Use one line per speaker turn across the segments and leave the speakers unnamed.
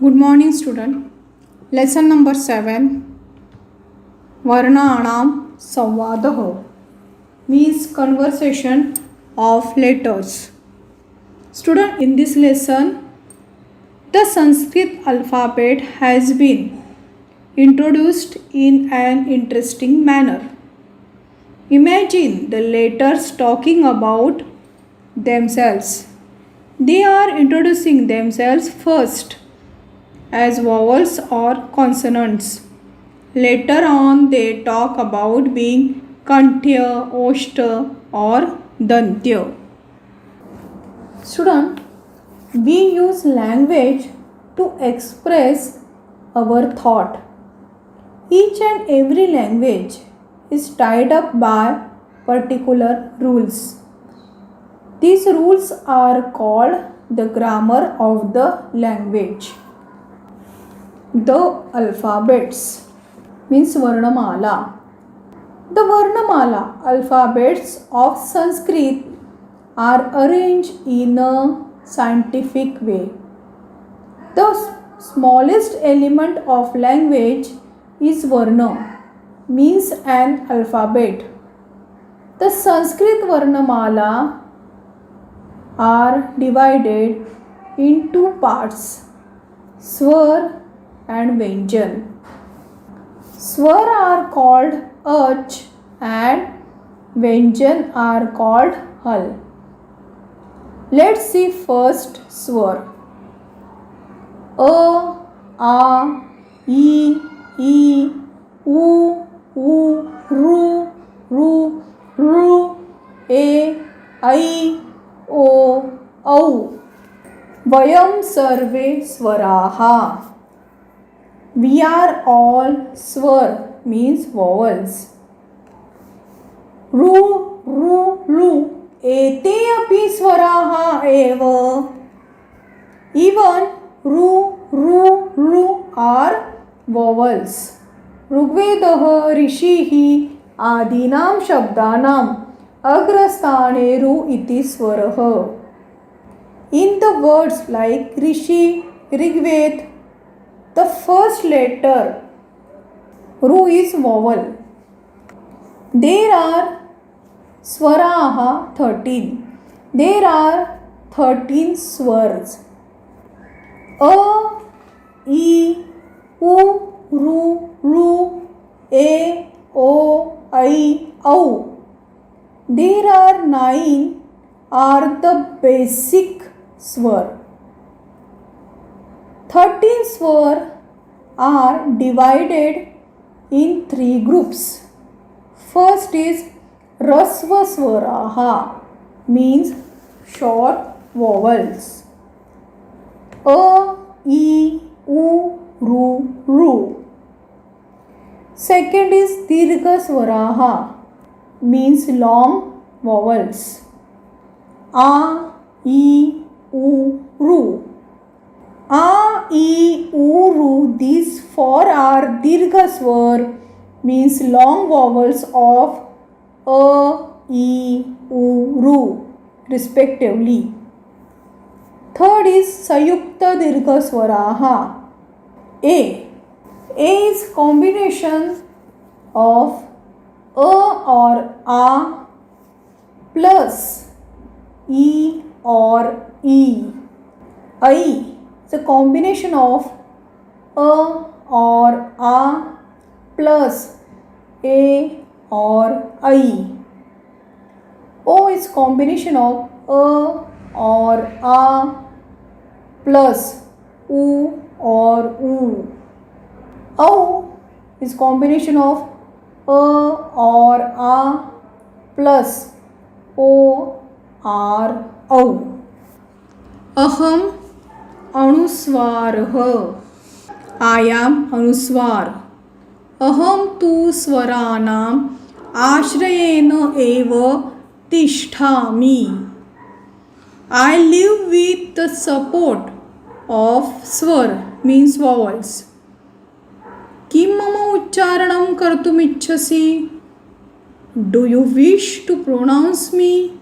Good morning, student. Lesson number 7. Varnanam Samvadah means conversation of letters. Student, in this lesson, the Sanskrit alphabet has been introduced in an interesting manner. Imagine the letters talking about themselves. They are introducing themselves first as vowels or consonants. Later on, they talk about being Kantya, Oshta or Dantya. Student, we use language to express our thought. Each and every language is tied up by particular rules. These rules are called the grammar of the language. The alphabets means Varnamala. The Varnamala alphabets of Sanskrit are arranged in a scientific way. The smallest element of language is Varna, means an alphabet. The Sanskrit Varnamala are divided in two parts, Swar and Vyanjan. Swar are called Ach and Vyanjan are called Hal. Let's see first Swar. A, I, U, Ru, E, I, O, Au. Vayam sarve swaraha. We are all swar means vowels. Lu, ete api swaraha eva. Even ru are vowels. Rigvedah rishihi adinam shabdanam agrasthane ru iti swaraha. In the words like Rishi, Rigved, the first letter Ru is vowel. There are swaraha 13. There are 13 swars. A, I, U, Ru, E, O, I, Au. There are 9 are the basic swar. 13 swar are divided in 3 groups. First is Rasva Swaraha, means short vowels. A, I, U, Ru. Second is Dirgha Swaraha, means long vowels. A, I, U, Ru. A, I, U, Ru, these 4 are Dirgha Swar, means long vowels of A, I, U, Ru, respectively. Third is Sayukta Dirgha Swaraha. A is combination of A or A plus E or E. I is a combination of A or A plus A or I. O is combination of A or A plus U or U. Au is combination of A or A plus O or Au. Aham Anuswarah. I am Anuswar. Aham tu swaranam ashrayena eva tishtami. I live with the support of swar, means vowels. Kim mama uchcharanam kartum ichchasi? Do you wish to pronounce me?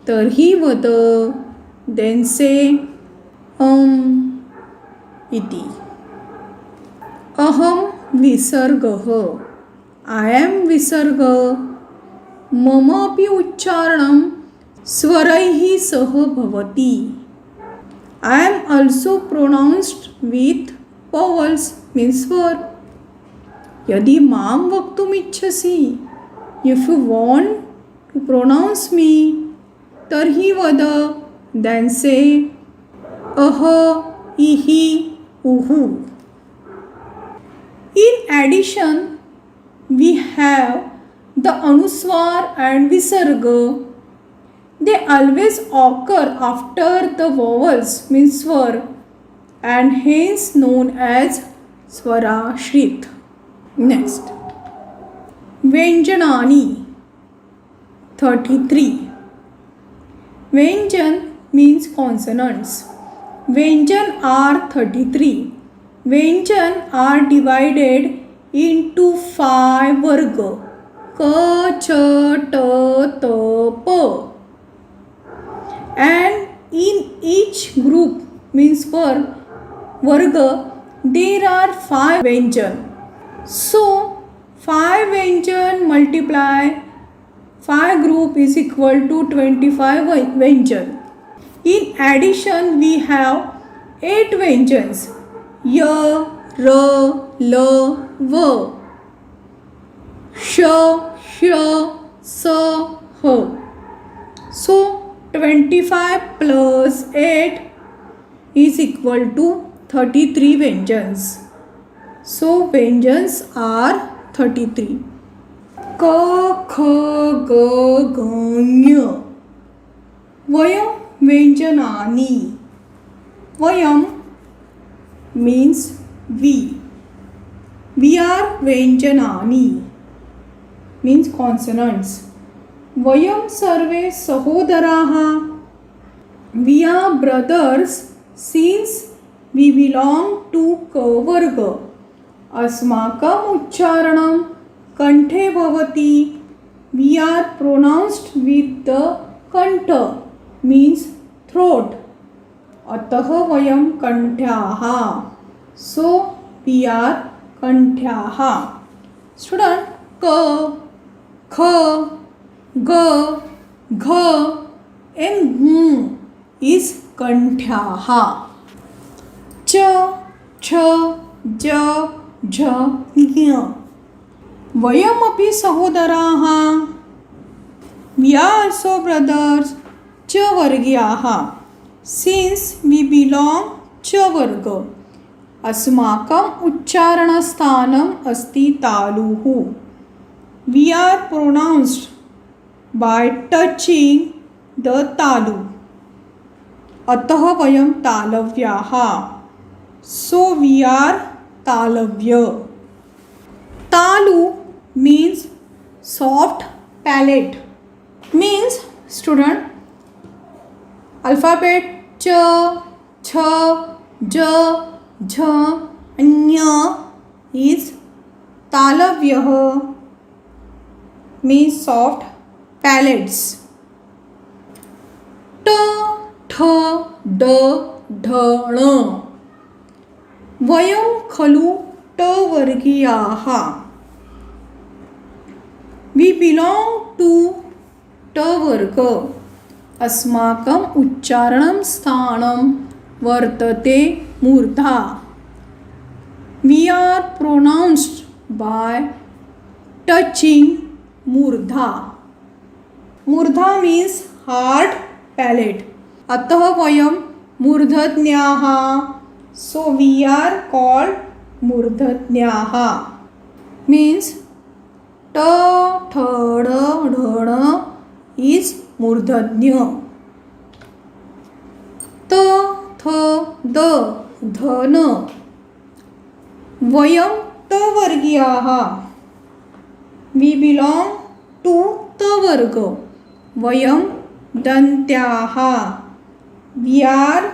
Tarhi vada. Then say इति. अहम विसर्गः. I am विसर्ग. मम अपि उच्चारणं स्वरैः सह भवति. I am also pronounced with vowels means स्वर. यदि मां वक्तुम् इच्छसि, if you want to pronounce me, तर्हि वद, then say अह, इहि, उहु. In addition, we have the anuswar and visarga. They always occur after the vowels means swar and hence known as swarashrit. Next, Vyanjanani 33. Vyanjan means consonants. Vyanjan are 33. Vyanjan are divided into 5 varga: ka, cha, ta, ta, pa. And in each group means varga there are 5 vyanjan. So 5 vyanjan multiply 5 group is equal to 25 vyanjan. In addition, we have 8 vyanjans: ya, ra, la, va, sh, sh, sa, ha. So 25 plus 8 is equal to 33 vyanjans. So vyanjans are 33. Ka, kha, ga, ga, nya. Vayam vyanjanani. Vayam means we. We are vyanjanani means consonants. Vayam sarve sahodaraha. We are brothers since we belong to ka varga. Asmakam uchcharanam kanthe bhavati. We are pronounced with the kantha means throat. अतः वयम कंठ्याः. So we are कंठ्याः. Student, क, ख, ग, घ and घ is कंठ्याः. च, छ, ज, झ, ज्ञ. वयम अपि सहोदराः. We are also brothers. च वर्गीयाः. Since we belong च वर्ग. अस्माकं उच्चारणस्थानम् अस्ति तालुः. We are pronounced by touching the तालु. अतः वयं तालव्याः. So we are तालव्य. तालु means soft palate. Means student, alphabet च, छ, ज, झ, ञ is तालव्यः means soft palates. ट, ठ, ड, ढ, ण. वयं खलु ट वर्गीयाः. We belong to ट वर्ग. अस्माकं उच्चारणं स्थानं वर्तते मूर्धा. We are pronounced by touching मूर्धा. मूर्धा means hard palate. अतः वयं मूर्धज्ञाः. So we are called मूर्धज्ञाः. Means ट, ठ, ड, ढ, ण is मूर्धज्ञ. त, थ, द, ध, न. वयं त वर्गीयाः. We belong to त वर्ग. वयं दन्त्याः. We are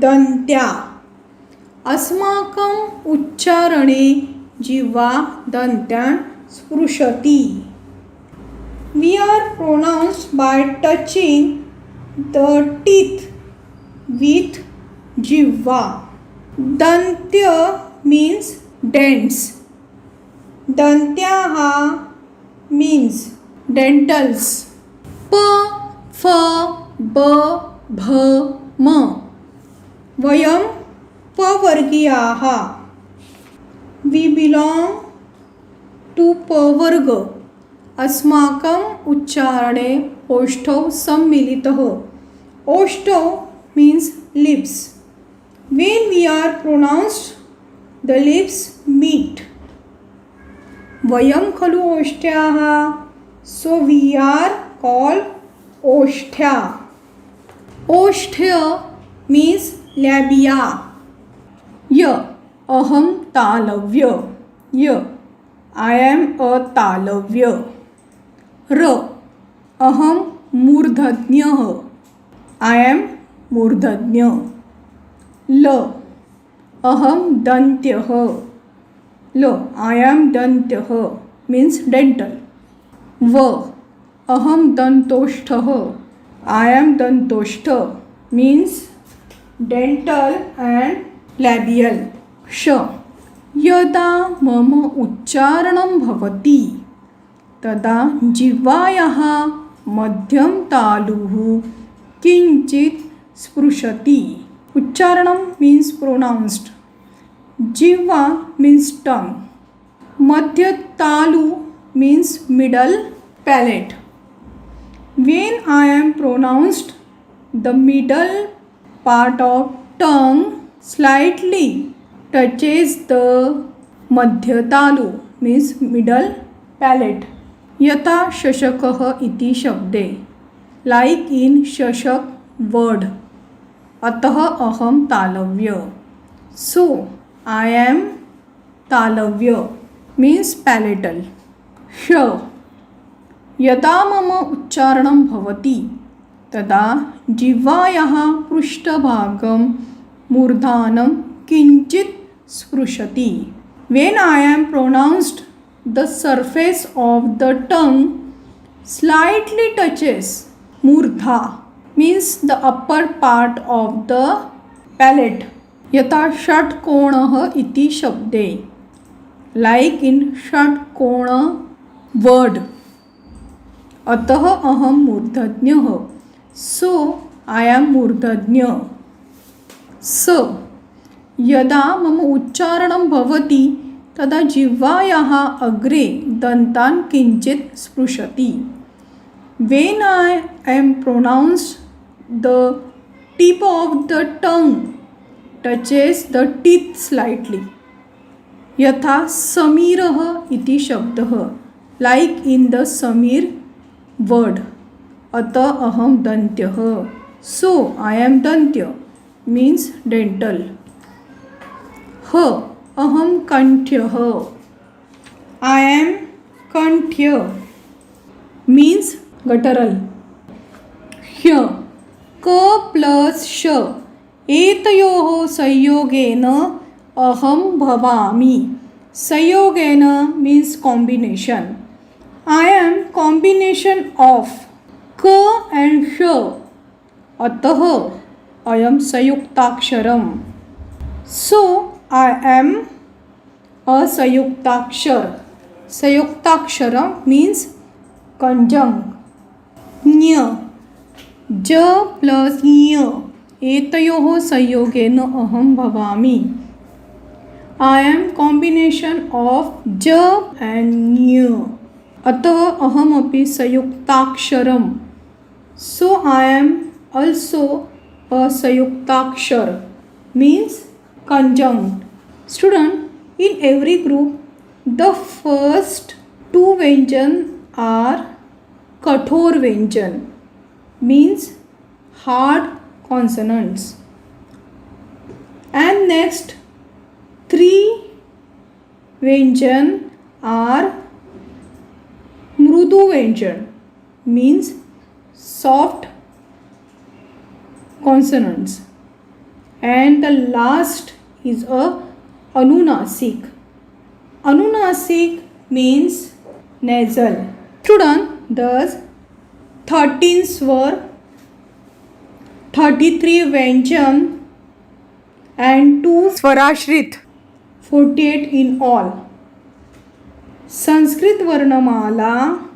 दन्त्या. अस्माकम् उच्चारणे जिह्वा दन्त्यान् स्पृशति. We are pronounced by touching the teeth with जिह्वा. दंत्य means dents. दंत्याः means dentals. प फ ब भ म वयं पवर्गीयाः. We belong to पवर्ग. अस्माकम् उच्चारणे ओष्ठौ सम्मिलितः. ओष्ठौ means lips. When we are pronounced, the lips meet. वयं खलु ओष्ठ्याः. So we are called ओष्ठ्या. ओष्ठ्य means labia. य अहं तालव्य. य I am a तालव्य. र अहं मूर्धन्यः. I am मूर्धन्य. ल अहं दन्त्यः. ल I am दन्त्यः means dental. व अहं दन्तोष्ठः. I am दन्तोष्ठ means dental and labial. श यदा मम उच्चारणं भवति तदा जिह्वायाः मध्यं तालुः किञ्चित् स्पृशति. उच्चारणं means pronounced. जिह्वा means tongue. मध्य तालु means middle palate. When I am pronounced, the middle part of tongue slightly touches the madhya talu means middle palate. यथा शशकः इति शब्दे like in शशक word. अतः अहं तालव्य. So I am तालव्य means palatal. श यदा मम उच्चारणं भवति तदा जिह्वायाः पृष्ठभागं मूर्धानं किञ्चित् स्पृशति. When I am pronounced, the surface of the tongue slightly touches मूर्धा means the upper part of the palate. यथा षट्कोणः इति शब्दे like in षट्कोण word. अतः अहं मूर्धन्यः. So I am मूर्धन्य. स यदा मम उच्चारणं भवति तदा जिह्वायाः अग्रे दन्तान् किञ्चित् स्पृशति. When I am pronounced, the tip of the tongue touches the teeth slightly. यथा समीरः इति शब्दः like in the Sameer word. अतः अहं दन्त्यः. So I am दन्त्य means dental. ह अहं कंठ्यः. I am कंठ्य means guttural. ह्य क प्लस श एतयोः संयोगेन अहं भवामि. संयोगेन means combination. I am combination of क and श. अतः अयं संयुक्ताक्षरम्. So I am a संयुक्ताक्षर. संयुक्ताक्षरम means conjunct. ञ ज प्लस ञ एतयोः संयोगेन अहं भवामि. I am combination of ज and ञ. अतः अहमपि संयुक्ताक्षरम्. So I am also a संयुक्ताक्षर means conjunct. Student, in every group the first two व्यंजन are कठोर व्यंजन means hard consonants, and next three व्यंजन are मृदु व्यंजन means soft consonants, and the last is a अनुनासिक. अनुनासिक means nasal. Student, thus 13 स्वर, 33 व्यंजन and 2 Swarashrit, 48 in all. Sanskrit Varnamala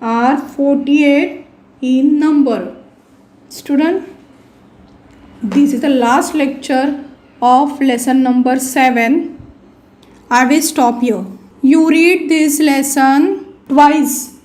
are 48 in number. Student, this is the last lecture of lesson number 7. I will stop here. You read this lesson twice.